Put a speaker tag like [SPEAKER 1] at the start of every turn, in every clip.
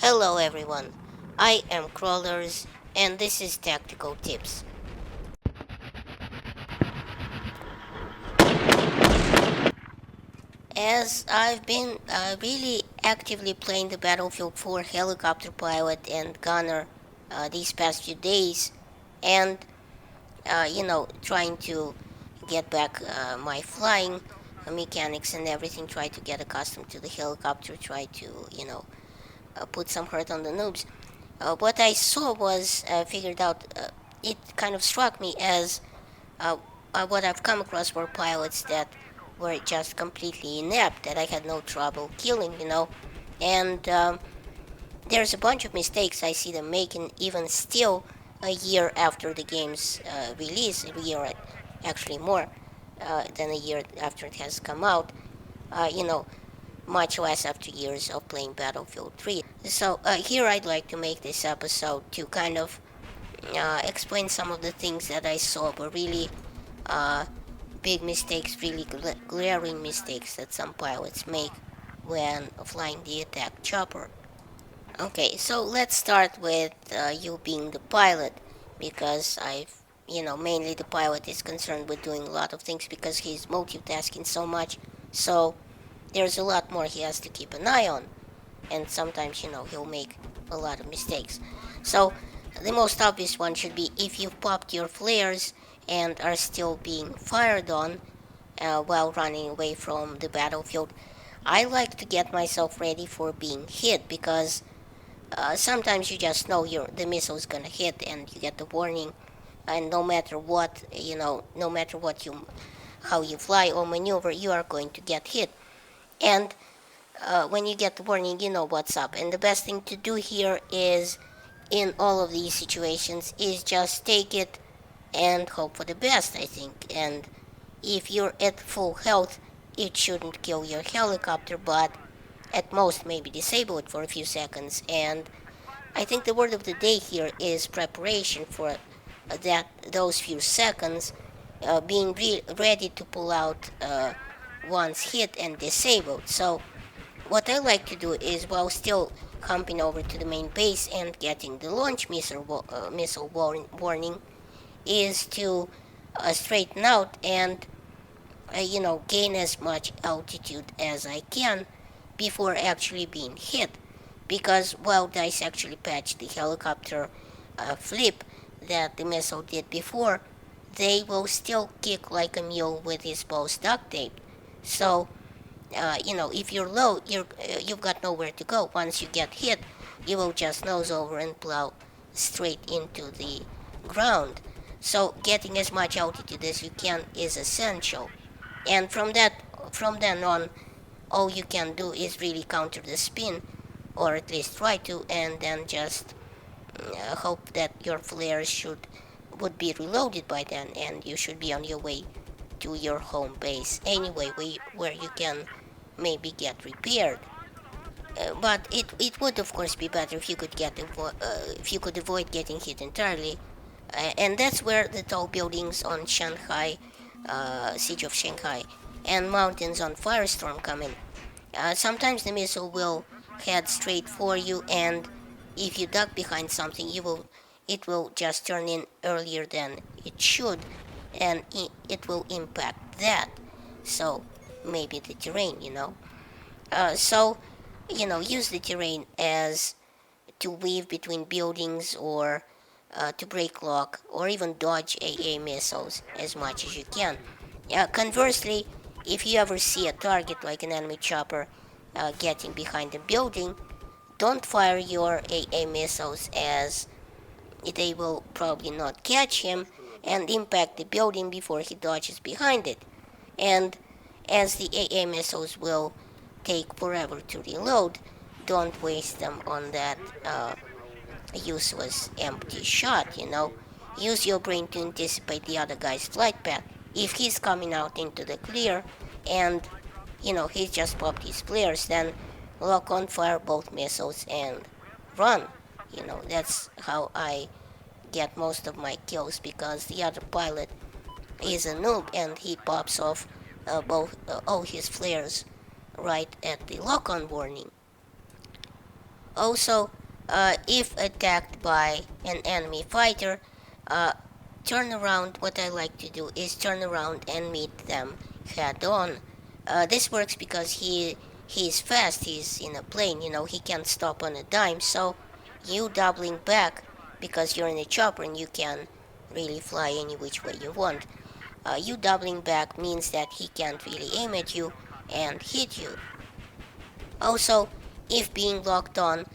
[SPEAKER 1] Hello everyone, I am Crawlers and this is Tactical Tips. As I've been really actively playing the Battlefield 4 helicopter pilot and gunner these past few days, and trying to get back my flying mechanics and everything, try to get accustomed to the helicopter, try to, put some hurt on the noobs. What I saw was figured out. It kind of struck me as uh, what I've come across were pilots that were just completely inept, that I had no trouble killing, And there's a bunch of mistakes I see them making, even still a year after the game's release, a year actually more than a year after it has come out. Uh, you know, Much less after years of playing Battlefield 3. So here I'd like to make this episode to kind of explain some of the things that I saw were really uh, big mistakes, really glaring mistakes that some pilots make when flying the attack chopper. Okay, so let's start with you being the pilot, because mainly the pilot is concerned with doing a lot of things because he's multitasking so much. So there's a lot more he has to keep an eye on, and sometimes he'll make a lot of mistakes. So the most obvious one should be if you've popped your flares and are still being fired on while running away from the battlefield. I like to get myself ready for being hit, because sometimes you just know the missile is gonna hit and you get the warning, and no matter what, no matter what you how you fly or maneuver, you are going to get hit. And when you get the warning, you know what's up. And the best thing to do here is, in all of these situations, is just take it and hope for the best, I think. And if you're at full health, it shouldn't kill your helicopter, but at most maybe disable it for a few seconds. And I think the word of the day here is preparation for those few seconds, being ready to pull out once hit and disabled. So what I like to do is, while still humping over to the main base and getting the launch missile warning, is to straighten out and gain as much altitude as I can before actually being hit. Because while dice actually patch the helicopter flip that the missile did before, they will still kick like a mule with his balls duct taped. So if you're low, you've got nowhere to go. Once you get hit, you will just nose over and plow straight into the ground. So getting as much altitude as you can is essential. And from then on, all you can do is really counter the spin, or at least try to, and then just hope that your flares would be reloaded by then, and you should be on your way to your home base anyway, where you can maybe get repaired. But it would of course be better if you could if you could avoid getting hit entirely, and that's where the tall buildings on Shanghai, siege of Shanghai, and mountains on Firestorm come in. Sometimes the missile will head straight for you, and if you duck behind something, it will just turn in earlier than it should, and it will impact that. So maybe the terrain, use the terrain as to weave between buildings, or to break lock, or even dodge AA missiles as much as you can. Conversely, if you ever see a target like an enemy chopper getting behind a building, don't fire your AA missiles, as they will probably not catch him and impact the building before he dodges behind it. And as the AA missiles will take forever to reload, don't waste them on that useless empty shot. Use your brain to anticipate the other guy's flight path. If he's coming out into the clear and he's just popped his flares, then lock on, fire both missiles and run. That's how I get most of my kills, because the other pilot is a noob and he pops off all his flares right at the lock-on warning. Also, if attacked by an enemy fighter, uh, turn around. What I like to do is turn around and meet them head on. This works because he's fast. He's in a plane. He can't stop on a dime. So you doubling back because you're in a chopper and you can really fly any which way you want. You doubling back means that he can't really aim at you and hit you. Also, if being locked on,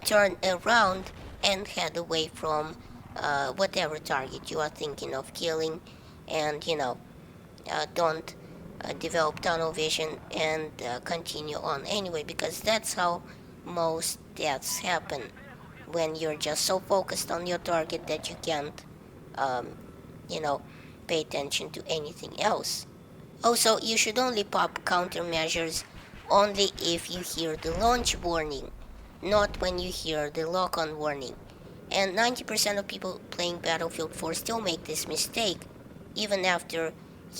[SPEAKER 1] turn around and head away from whatever target you are thinking of killing, and don't develop tunnel vision and continue on anyway, because that's how most deaths happen when you're just so focused on your target that you can't, um, you know, pay attention to anything else. Also, you should only pop countermeasures only if you hear the launch warning, not when you hear the lock-on warning. And 90% of people playing Battlefield 4 still make this mistake, even after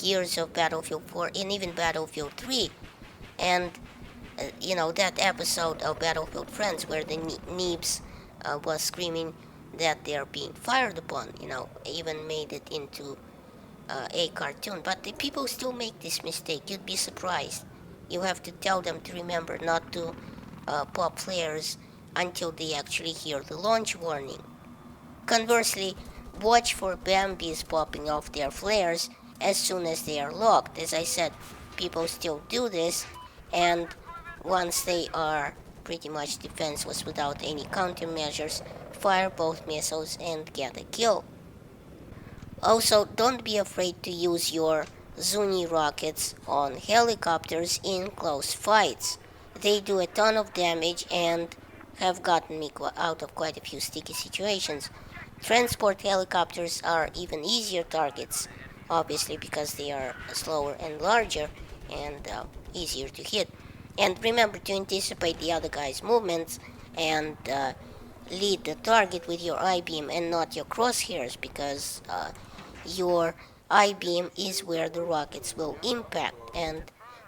[SPEAKER 1] years of Battlefield 4 and even Battlefield 3. And, that episode of Battlefield Friends where the Neebs was screaming that they're being fired upon, even made it into a cartoon. But the people still make this mistake. You'd be surprised. You have to tell them to remember not to pop flares until they actually hear the launch warning. Conversely, watch for Bambis popping off their flares as soon as they are locked. As I said, people still do this, and once they are pretty much defenseless without any countermeasures, fire both missiles and get a kill. Also, don't be afraid to use your Zuni rockets on helicopters in close fights. They do a ton of damage and have gotten me out of quite a few sticky situations. Transport helicopters are even easier targets, obviously because they are slower and larger and easier to hit. And remember to anticipate the other guy's movements and lead the target with your I-beam and not your crosshairs, because your I-beam is where the rockets will impact and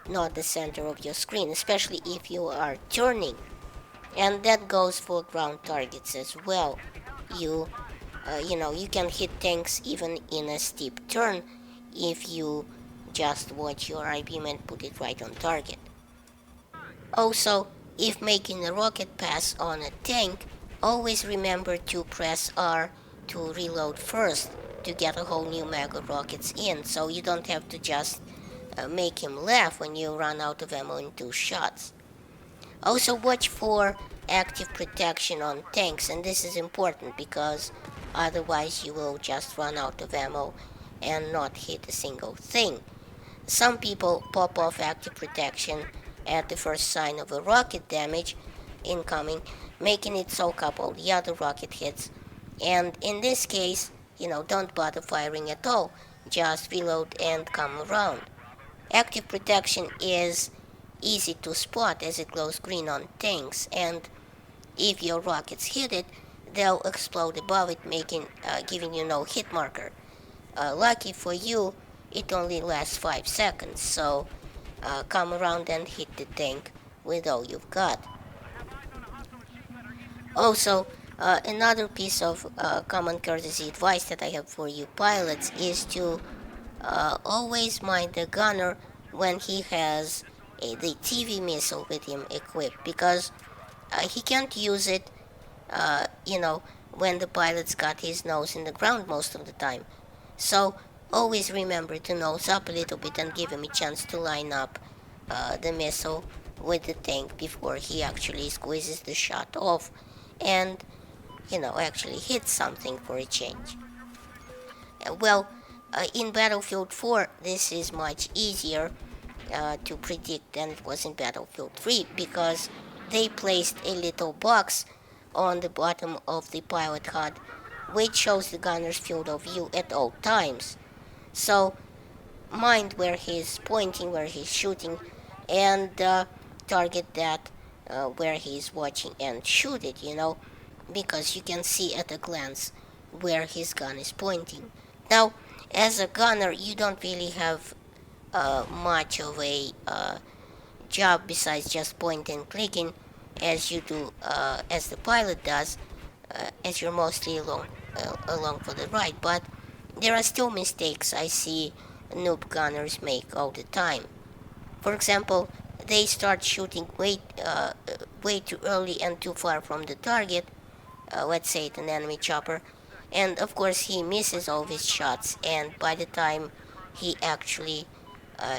[SPEAKER 1] not the center of your screen, especially if you are turning. And that goes for ground targets as well. You can hit tanks even in a steep turn if you just watch your I-beam and put it right on target. Also, if making a rocket pass on a tank, always remember to press R to reload first to get a whole new mag of rockets in, so you don't have to just make him laugh when you run out of ammo in 2 shots. Also, watch for active protection on tanks, and this is important because otherwise you will just run out of ammo and not hit a single thing. Some people pop off active protection at the first sign of a rocket damage incoming, making it soak up all the other rocket hits. And in this case, don't bother firing at all. Just reload and come around. Active protection is easy to spot as it glows green on tanks, and if your rockets hit it, they'll explode above it, giving you no hit marker. Lucky for you, it only lasts 5 seconds, so come around and hit the tank with all you've got. Also, another piece of common courtesy advice that I have for you pilots is to always mind the gunner when he has the TV missile with him equipped, because he can't use it, when the pilot's got his nose in the ground most of the time. So always remember to nose up a little bit and give him a chance to line up the missile with the tank before he actually squeezes the shot off and, actually hits something for a change. Well, in Battlefield 4, this is much easier to predict than it was in Battlefield 3, because they placed a little box on the bottom of the pilot HUD which shows the gunner's field of view at all times. So mind where he's pointing, where he's shooting, and target that where he's watching and shoot it, because you can see at a glance where his gun is pointing. Now, as a gunner, you don't really have much of a job besides just point and clicking, as you do, as the pilot does, as you're mostly along for the ride. But there are still mistakes I see noob gunners make all the time. For example, they start shooting way too early and too far from the target. Let's say it's an enemy chopper, and of course he misses all of his shots. And by the time he actually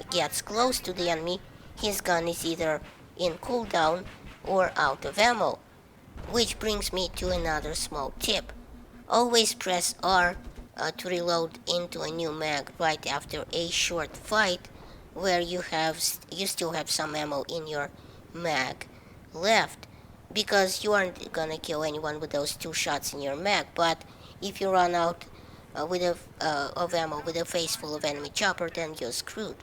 [SPEAKER 1] gets close to the enemy, his gun is either in cooldown or out of ammo. Which brings me to another small tip. Always press R to reload into a new mag right after a short fight where you still have some ammo in your mag left, because you aren't gonna kill anyone with those two shots in your mag. But if you run out of ammo with a face full of enemy chopper, then you're screwed.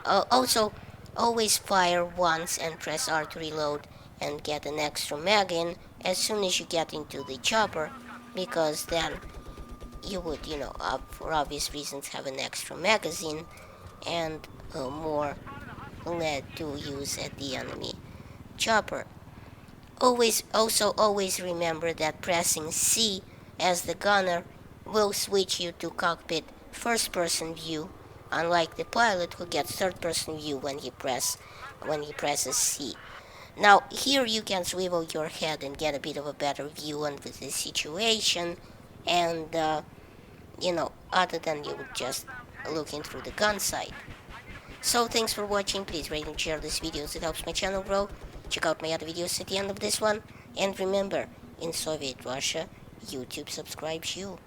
[SPEAKER 1] Also, always fire once and press R to reload and get an extra mag in as soon as you get into the chopper, because then you would, for obvious reasons, have an extra magazine and more lead to use at the enemy chopper. Always remember that pressing C as the gunner will switch you to cockpit first-person view, unlike the pilot who gets third-person view when he presses C. Now here you can swivel your head and get a bit of a better view on the situation, and other than you just looking through the gun sight. So thanks for watching. Please rate and share this video, it helps my channel grow. Check out my other videos at the end of this one. And remember, in Soviet Russia, YouTube subscribes you.